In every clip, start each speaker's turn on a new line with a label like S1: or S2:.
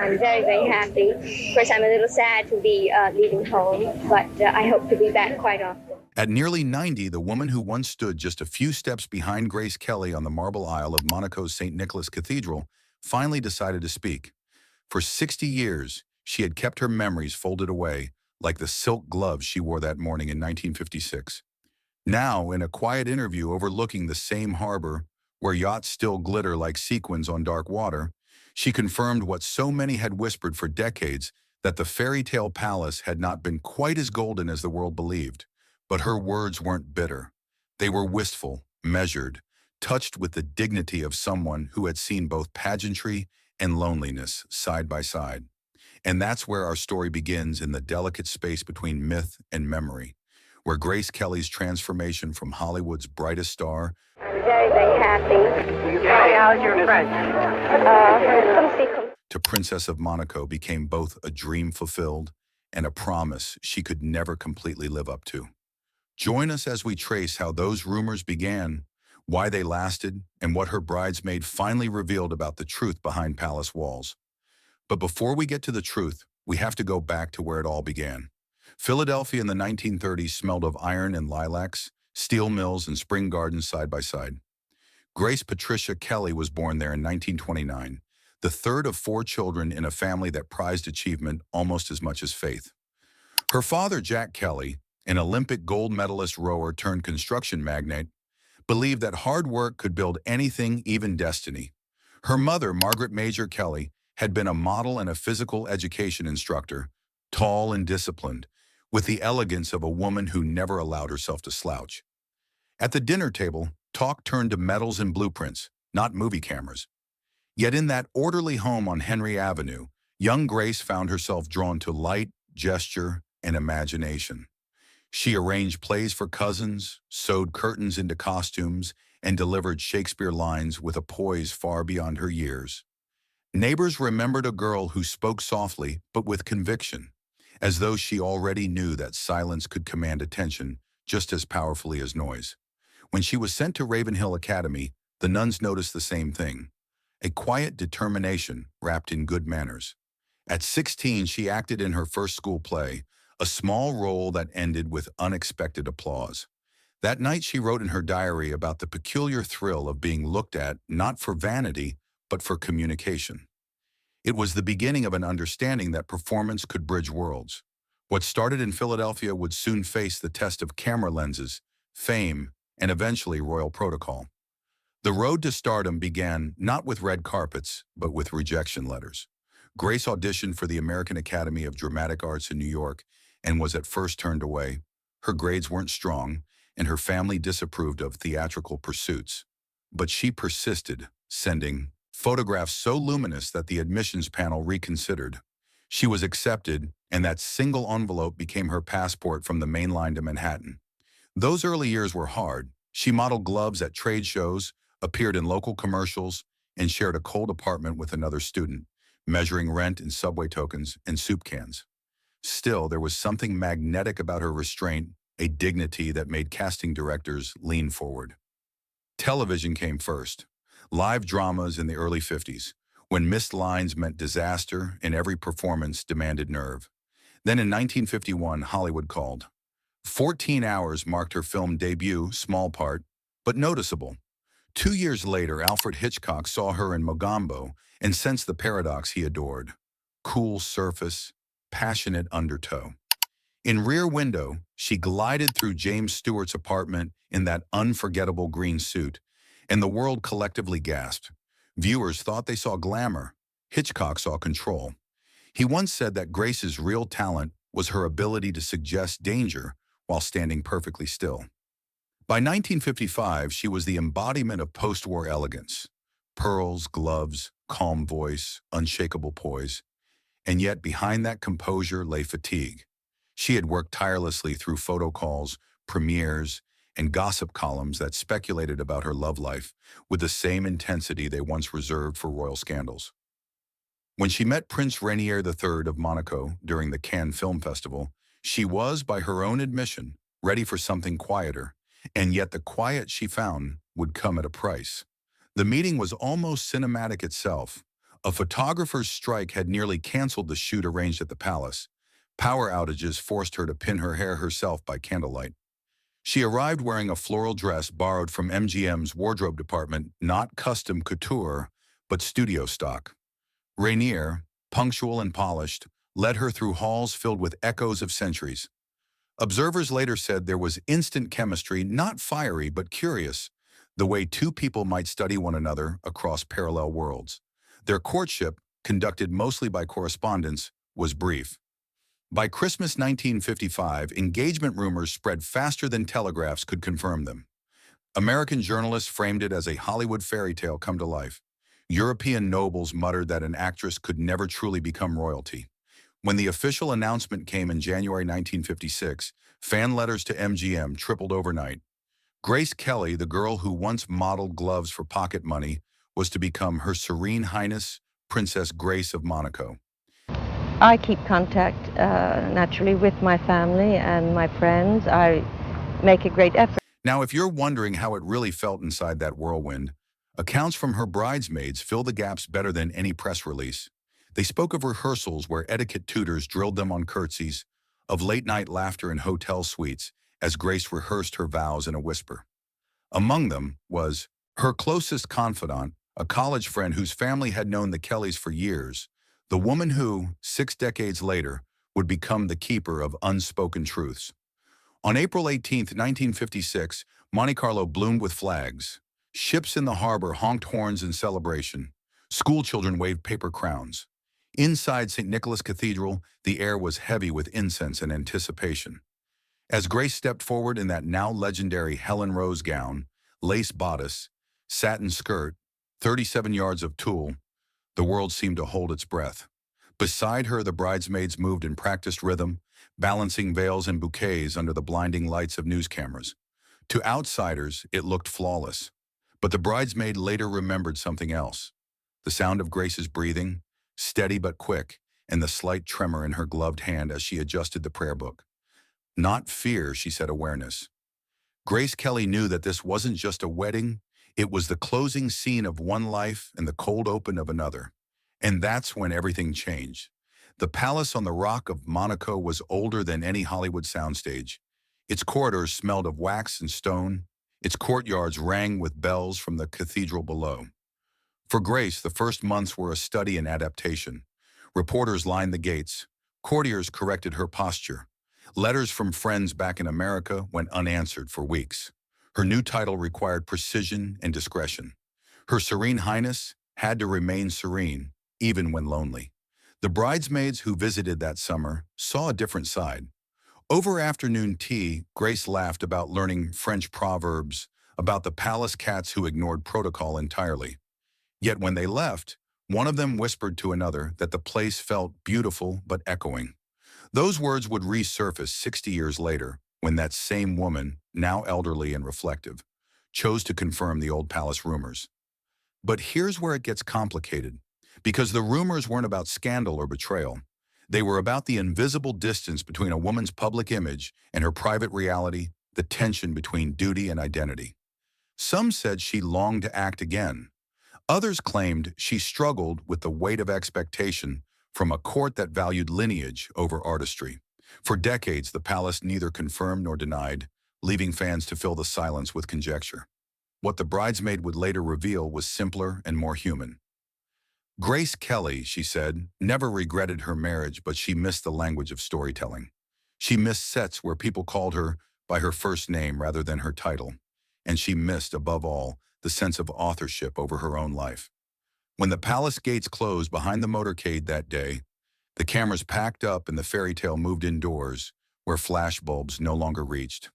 S1: I'm very, very happy. Of course, I'm a little sad to be leaving home, but I hope to be back quite often.
S2: At nearly 90, the woman who once stood just a few steps behind Grace Kelly on the marble aisle of Monaco's St. Nicholas Cathedral finally decided to speak. For 60 years, she had kept her memories folded away, like the silk gloves she wore that morning in 1956. Now, in a quiet interview overlooking the same harbor, where yachts still glitter like sequins on dark water, she confirmed what so many had whispered for decades, that the fairy tale palace had not been quite as golden as the world believed. But her words weren't bitter. They were wistful, measured, touched with the dignity of someone who had seen both pageantry and loneliness side by side. And that's where our story begins, in the delicate space between myth and memory, where Grace Kelly's transformation from Hollywood's brightest star
S1: I'm very, very happy.
S3: Hey, how's your French?
S2: to Princess of Monaco became both a dream fulfilled and a promise she could never completely live up to. Join us as we trace how those rumors began, why they lasted, and what her bridesmaid finally revealed about the truth behind palace walls. But before we get to the truth, we have to go back to where it all began. Philadelphia in the 1930s smelled of iron and lilacs, steel mills and spring gardens side by side. Grace Patricia Kelly was born there in 1929, the third of four children in a family that prized achievement almost as much as faith. Her father, Jack Kelly, an Olympic gold medalist rower turned construction magnate, believed that hard work could build anything, even destiny. Her mother, Margaret Major Kelly, had been a model and a physical education instructor, tall and disciplined, with the elegance of a woman who never allowed herself to slouch. At the dinner table, talk turned to medals and blueprints, not movie cameras. Yet in that orderly home on Henry Avenue, young Grace found herself drawn to light, gesture, and imagination. She arranged plays for cousins, sewed curtains into costumes, and delivered Shakespeare lines with a poise far beyond her years. Neighbors remembered a girl who spoke softly but with conviction, as though she already knew that silence could command attention just as powerfully as noise. When she was sent to Ravenhill Academy, the nuns noticed the same thing: a quiet determination wrapped in good manners. At 16, she acted in her first school play, a small role that ended with unexpected applause. That night, she wrote in her diary about the peculiar thrill of being looked at not for vanity, but for communication. It was the beginning of an understanding that performance could bridge worlds. What started in Philadelphia would soon face the test of camera lenses, fame, and eventually royal protocol. The road to stardom began not with red carpets, but with rejection letters. Grace auditioned for the American Academy of Dramatic Arts in New York and was at first turned away. Her grades weren't strong, and her family disapproved of theatrical pursuits. But she persisted, sending photographs so luminous that the admissions panel reconsidered. She was accepted, and that single envelope became her passport from the main line to Manhattan. Those early years were hard. She modeled gloves at trade shows, appeared in local commercials, and shared a cold apartment with another student, measuring rent in subway tokens and soup cans. Still, there was something magnetic about her restraint, a dignity that made casting directors lean forward. Television came first. Live dramas in the early 50s, when missed lines meant disaster and every performance demanded nerve. Then in 1951, Hollywood called. 14 Hours marked her film debut, small part, but noticeable. 2 years later, Alfred Hitchcock saw her in Mogambo and sensed the paradox he adored: cool surface, passionate undertow. In Rear Window, she glided through James Stewart's apartment in that unforgettable green suit, and the world collectively gasped. Viewers thought they saw glamour. Hitchcock saw control. He once said that Grace's real talent was her ability to suggest danger while standing perfectly still. By 1955, she was the embodiment of post-war elegance: pearls, gloves, calm voice, unshakable poise. And yet behind that composure lay fatigue. She had worked tirelessly through photo calls, premieres, and gossip columns that speculated about her love life with the same intensity they once reserved for royal scandals. When she met Prince Rainier III of Monaco during the Cannes Film Festival, she was, by her own admission, ready for something quieter, and yet the quiet she found would come at a price. The meeting was almost cinematic itself, A photographer's strike had nearly canceled the shoot arranged at the palace. Power outages forced her to pin her hair herself by candlelight. She arrived wearing a floral dress borrowed from MGM's wardrobe department, not custom couture, but studio stock. Rainier, punctual and polished, led her through halls filled with echoes of centuries. Observers later said there was instant chemistry, not fiery but curious, the way two people might study one another across parallel worlds. Their courtship, conducted mostly by correspondence, was brief. By Christmas 1955, engagement rumors spread faster than telegraphs could confirm them. American journalists framed it as a Hollywood fairy tale come to life. European nobles muttered that an actress could never truly become royalty. When the official announcement came in January 1956, fan letters to MGM tripled overnight. Grace Kelly, the girl who once modeled gloves for pocket money, was to become Her Serene Highness, Princess Grace of Monaco.
S3: I keep contact naturally with my family and my friends. I make a great effort.
S2: Now, if you're wondering how it really felt inside that whirlwind, accounts from her bridesmaids fill the gaps better than any press release. They spoke of rehearsals where etiquette tutors drilled them on curtsies, of late-night laughter in hotel suites as Grace rehearsed her vows in a whisper. Among them was her closest confidant, a college friend whose family had known the Kellys for years, the woman who, 6 decades later, would become the keeper of unspoken truths. On April 18, 1956, Monte Carlo bloomed with flags. Ships in the harbor honked horns in celebration. Schoolchildren waved paper crowns. Inside St. Nicholas Cathedral, the air was heavy with incense and anticipation. As Grace stepped forward in that now legendary Helen Rose gown, lace bodice, satin skirt, 37 yards of tulle, the world seemed to hold its breath. Beside her, the bridesmaids moved in practiced rhythm, balancing veils and bouquets under the blinding lights of news cameras. To outsiders, it looked flawless. But the bridesmaid later remembered something else. The sound of Grace's breathing, steady but quick, and the slight tremor in her gloved hand as she adjusted the prayer book. Not fear, she said, awareness. Grace Kelly knew that this wasn't just a wedding, it was the closing scene of one life and the cold open of another. And that's when everything changed. The palace on the Rock of Monaco was older than any Hollywood soundstage. Its corridors smelled of wax and stone. Its courtyards rang with bells from the cathedral below. For Grace, the first months were a study in adaptation. Reporters lined the gates. Courtiers corrected her posture. Letters from friends back in America went unanswered for weeks. Her new title required precision and discretion. Her Serene Highness had to remain serene, even when lonely. The bridesmaids who visited that summer saw a different side. Over afternoon tea, Grace laughed about learning French proverbs, about the palace cats who ignored protocol entirely. Yet when they left, one of them whispered to another that the place felt beautiful but echoing. Those words would resurface 60 years later, when that same woman, now elderly and reflective, chose to confirm the old palace rumors. But here's where it gets complicated, because the rumors weren't about scandal or betrayal. They were about the invisible distance between a woman's public image and her private reality, the tension between duty and identity. Some said she longed to act again. Others claimed she struggled with the weight of expectation from a court that valued lineage over artistry. For decades, the palace neither confirmed nor denied, leaving fans to fill the silence with conjecture. What the bridesmaid would later reveal was simpler and more human. Grace Kelly, she said, never regretted her marriage, but she missed the language of storytelling. She missed sets where people called her by her first name rather than her title. And she missed, above all, the sense of authorship over her own life. When the palace gates closed behind the motorcade that day, the cameras packed up and the fairy tale moved indoors, where flashbulbs no longer reached.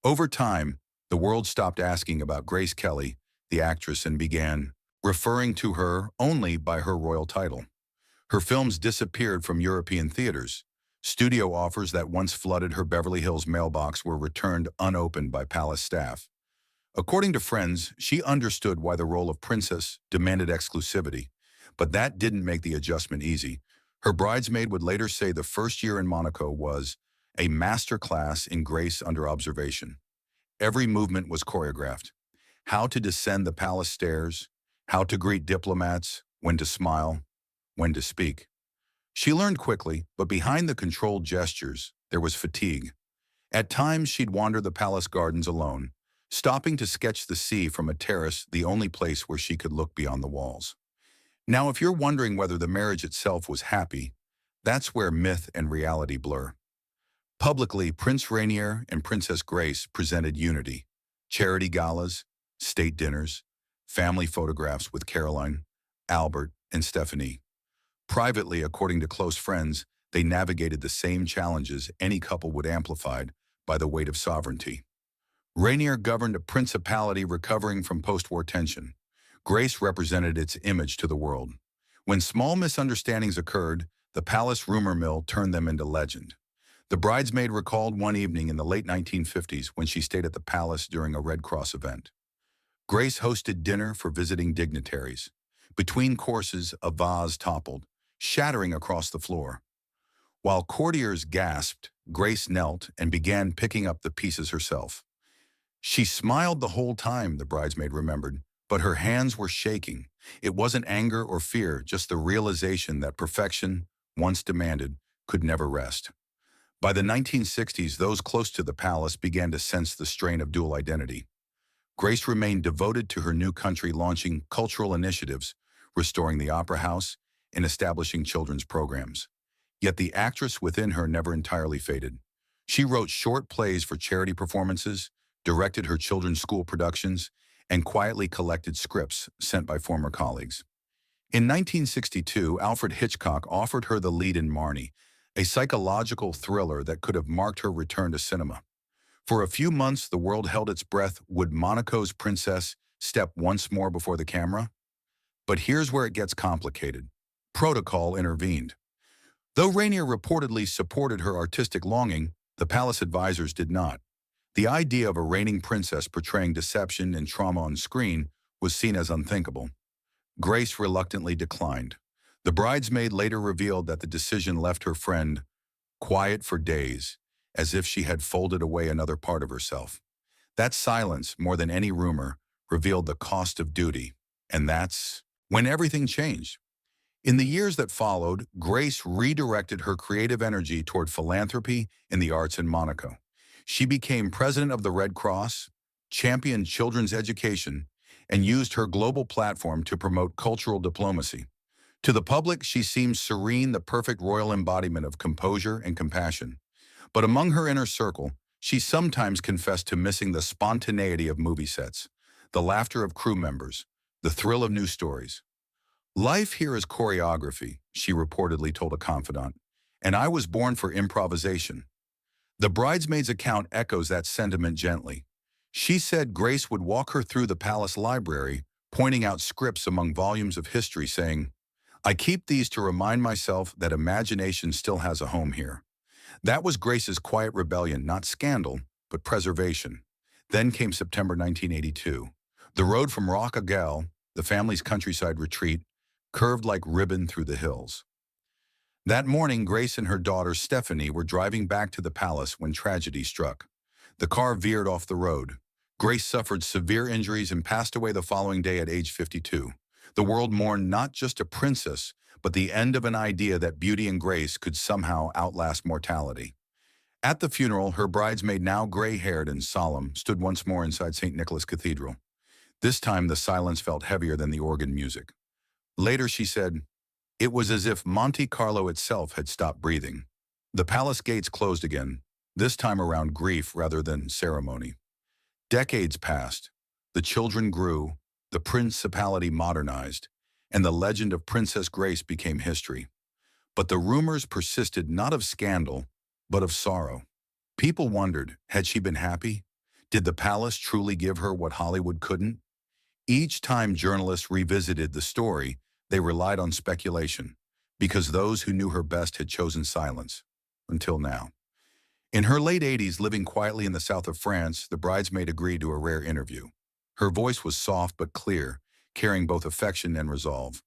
S2: Over time, the world stopped asking about Grace Kelly, the actress, and began referring to her only by her royal title. Her films disappeared from European theaters. Studio offers that once flooded her Beverly Hills mailbox were returned unopened by palace staff. According to friends, she understood why the role of princess demanded exclusivity, but that didn't make the adjustment easy. Her bridesmaid would later say the first year in Monaco was a master class in grace under observation. Every movement was choreographed. How to descend the palace stairs, how to greet diplomats, when to smile, when to speak. She learned quickly, but behind the controlled gestures, there was fatigue. At times, she'd wander the palace gardens alone, stopping to sketch the sea from a terrace, the only place where she could look beyond the walls. Now, if you're wondering whether the marriage itself was happy, that's where myth and reality blur. Publicly, Prince Rainier and Princess Grace presented unity, charity galas, state dinners, family photographs with Caroline, Albert, and Stephanie. Privately, according to close friends, they navigated the same challenges any couple would, amplified by the weight of sovereignty. Rainier governed a principality recovering from post-war tension. Grace represented its image to the world. When small misunderstandings occurred, the palace rumor mill turned them into legend. The bridesmaid recalled one evening in the late 1950s when she stayed at the palace during a Red Cross event. Grace hosted dinner for visiting dignitaries. Between courses, a vase toppled, shattering across the floor. While courtiers gasped, Grace knelt and began picking up the pieces herself. She smiled the whole time, the bridesmaid remembered, but her hands were shaking. It wasn't anger or fear, just the realization that perfection, once demanded, could never rest. By the 1960s, those close to the palace began to sense the strain of dual identity. Grace remained devoted to her new country, launching cultural initiatives, restoring the opera house, and establishing children's programs. Yet the actress within her never entirely faded. She wrote short plays for charity performances, directed her children's school productions, and quietly collected scripts sent by former colleagues. In 1962, Alfred Hitchcock offered her the lead in Marnie, a psychological thriller that could have marked her return to cinema. For a few months, the world held its breath. Would Monaco's princess step once more before the camera? But here's where it gets complicated. Protocol intervened. Though Rainier reportedly supported her artistic longing, the palace advisors did not. The idea of a reigning princess portraying deception and trauma on screen was seen as unthinkable. Grace reluctantly declined. The bridesmaid later revealed that the decision left her friend quiet for days, as if she had folded away another part of herself. That silence, more than any rumor, revealed the cost of duty, and that's when everything changed. In the years that followed, Grace redirected her creative energy toward philanthropy and the arts in Monaco. She became president of the Red Cross, championed children's education, and used her global platform to promote cultural diplomacy. To the public, she seemed serene, the perfect royal embodiment of composure and compassion. But among her inner circle, she sometimes confessed to missing the spontaneity of movie sets, the laughter of crew members, the thrill of new stories. "Life here is choreography," she reportedly told a confidant, "and I was born for improvisation." The bridesmaid's account echoes that sentiment gently. She said Grace would walk her through the palace library, pointing out scripts among volumes of history, saying, "I keep these to remind myself that imagination still has a home here." That was Grace's quiet rebellion, not scandal, but preservation. Then came September 1982. The road from Rocagal, the family's countryside retreat, curved like ribbon through the hills. That morning, Grace and her daughter Stephanie were driving back to the palace when tragedy struck. The car veered off the road. Grace suffered severe injuries and passed away the following day at age 52. The world mourned not just a princess, but the end of an idea that beauty and grace could somehow outlast mortality. At the funeral, her bridesmaid, now gray-haired and solemn, stood once more inside St. Nicholas Cathedral. This time, the silence felt heavier than the organ music. Later, she said, "It was as if Monte Carlo itself had stopped breathing." The palace gates closed again, this time around grief rather than ceremony. Decades passed. The children grew, the principality modernized, and the legend of Princess Grace became history. But the rumors persisted, not of scandal, but of sorrow. People wondered, had she been happy? Did the palace truly give her what Hollywood couldn't? Each time journalists revisited the story, they relied on speculation, because those who knew her best had chosen silence, until now. In her late 80s, living quietly in the south of France, the bridesmaid agreed to a rare interview. Her voice was soft but clear, carrying both affection and resolve.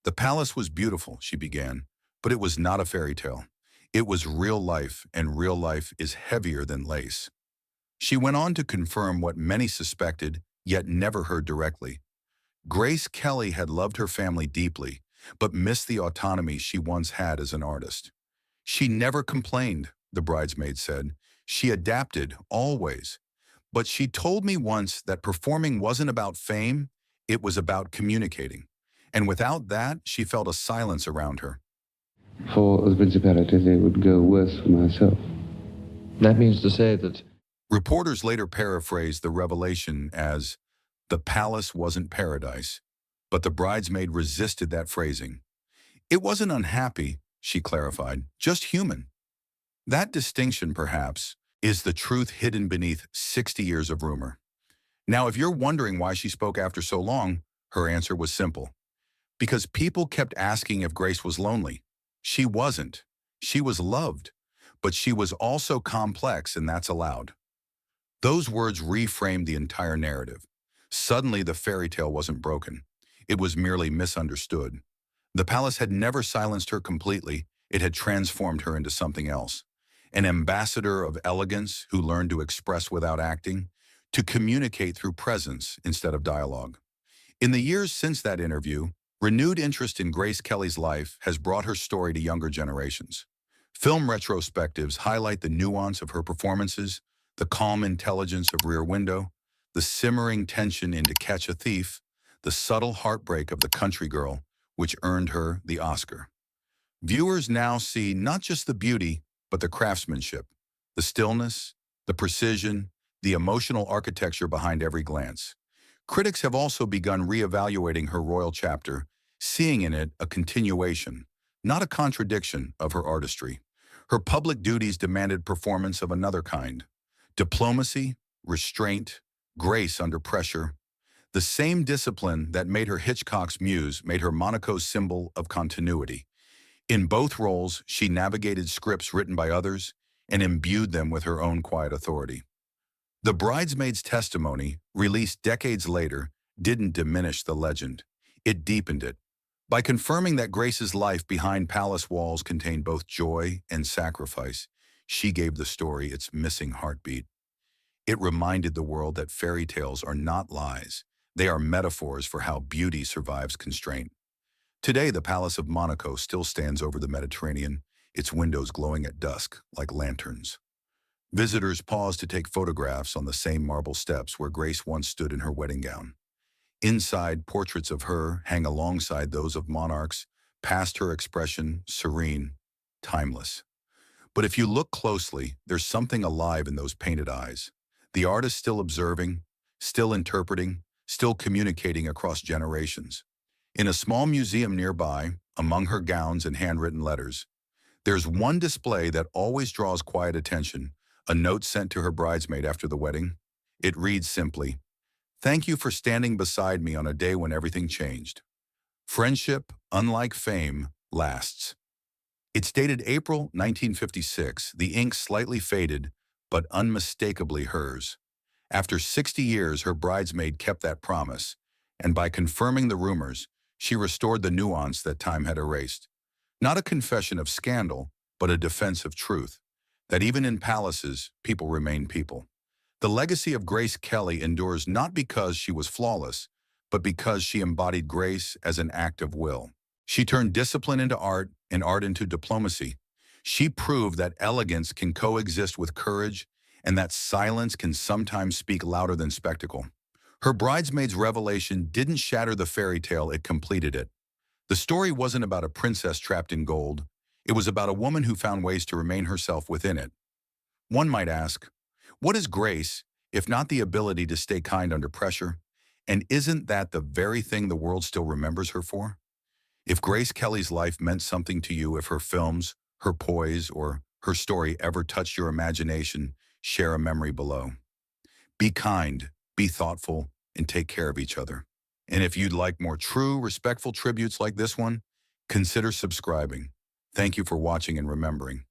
S2: "The palace was beautiful," she began, "but it was not a fairy tale. It was real life, and real life is heavier than lace." She went on to confirm what many suspected, yet never heard directly. Grace Kelly had loved her family deeply, but missed the autonomy she once had as an artist. She never complained, the bridesmaid said. She adapted, always. But she told me once that performing wasn't about fame, it was about communicating. And without that, she felt a silence around her.
S4: For the principalities, it would go worse for myself.
S5: That means to say that
S2: Reporters later paraphrased the revelation as, "The palace wasn't paradise," but the bridesmaid resisted that phrasing. It wasn't unhappy, she clarified, just human. That distinction, perhaps, is the truth hidden beneath 60 years of rumor. Now, if you're wondering why she spoke after so long, her answer was simple. Because people kept asking if Grace was lonely. She wasn't. She was loved. But she was also complex, and that's allowed. Those words reframed the entire narrative. Suddenly, the fairy tale wasn't broken. It was merely misunderstood. The palace had never silenced her completely. It had transformed her into something else. An ambassador of elegance who learned to express without acting, to communicate through presence instead of dialogue. In the years since that interview, renewed interest in Grace Kelly's life has brought her story to younger generations. Film retrospectives highlight the nuance of her performances, the calm intelligence of Rear Window, the simmering tension in To Catch a Thief, the subtle heartbreak of The Country Girl, which earned her the Oscar. Viewers now see not just the beauty, but the craftsmanship, the stillness, the precision, the emotional architecture behind every glance. Critics have also begun reevaluating her royal chapter, seeing in it a continuation, not a contradiction, of her artistry. Her public duties demanded performance of another kind. Diplomacy, restraint, grace under pressure. The same discipline that made her Hitchcock's muse made her Monaco's symbol of continuity. In both roles, she navigated scripts written by others and imbued them with her own quiet authority. The bridesmaid's testimony, released decades later, didn't diminish the legend. It deepened it. By confirming that Grace's life behind palace walls contained both joy and sacrifice, she gave the story its missing heartbeat. It reminded the world that fairy tales are not lies. They are metaphors for how beauty survives constraint. Today, the Palace of Monaco still stands over the Mediterranean, its windows glowing at dusk like lanterns. Visitors pause to take photographs on the same marble steps where Grace once stood in her wedding gown. Inside, portraits of her hang alongside those of monarchs, past her expression serene, timeless. But if you look closely, there's something alive in those painted eyes. The artist still observing, still interpreting, still communicating across generations. In a small museum nearby, among her gowns and handwritten letters, there's one display that always draws quiet attention, a note sent to her bridesmaid after the wedding. It reads simply, "Thank you for standing beside me on a day when everything changed. Friendship, unlike fame, lasts." It's dated April 1956, the ink slightly faded, but unmistakably hers. After 60 years, her bridesmaid kept that promise, and by confirming the rumors, she restored the nuance that time had erased. Not a confession of scandal, but a defense of truth, that even in palaces, people remain people. The legacy of Grace Kelly endures not because she was flawless, but because she embodied grace as an act of will. She turned discipline into art and art into diplomacy. She proved that elegance can coexist with courage and that silence can sometimes speak louder than spectacle. Her bridesmaid's revelation didn't shatter the fairy tale, it completed it. The story wasn't about a princess trapped in gold. It was about a woman who found ways to remain herself within it. One might ask, what is grace, if not the ability to stay kind under pressure? And isn't that the very thing the world still remembers her for? If Grace Kelly's life meant something to you, if her films, her poise, or her story ever touched your imagination, share a memory below. Be kind, be thoughtful, and take care of each other. And if you'd like more true, respectful tributes like this one, consider subscribing. Thank you for watching and remembering.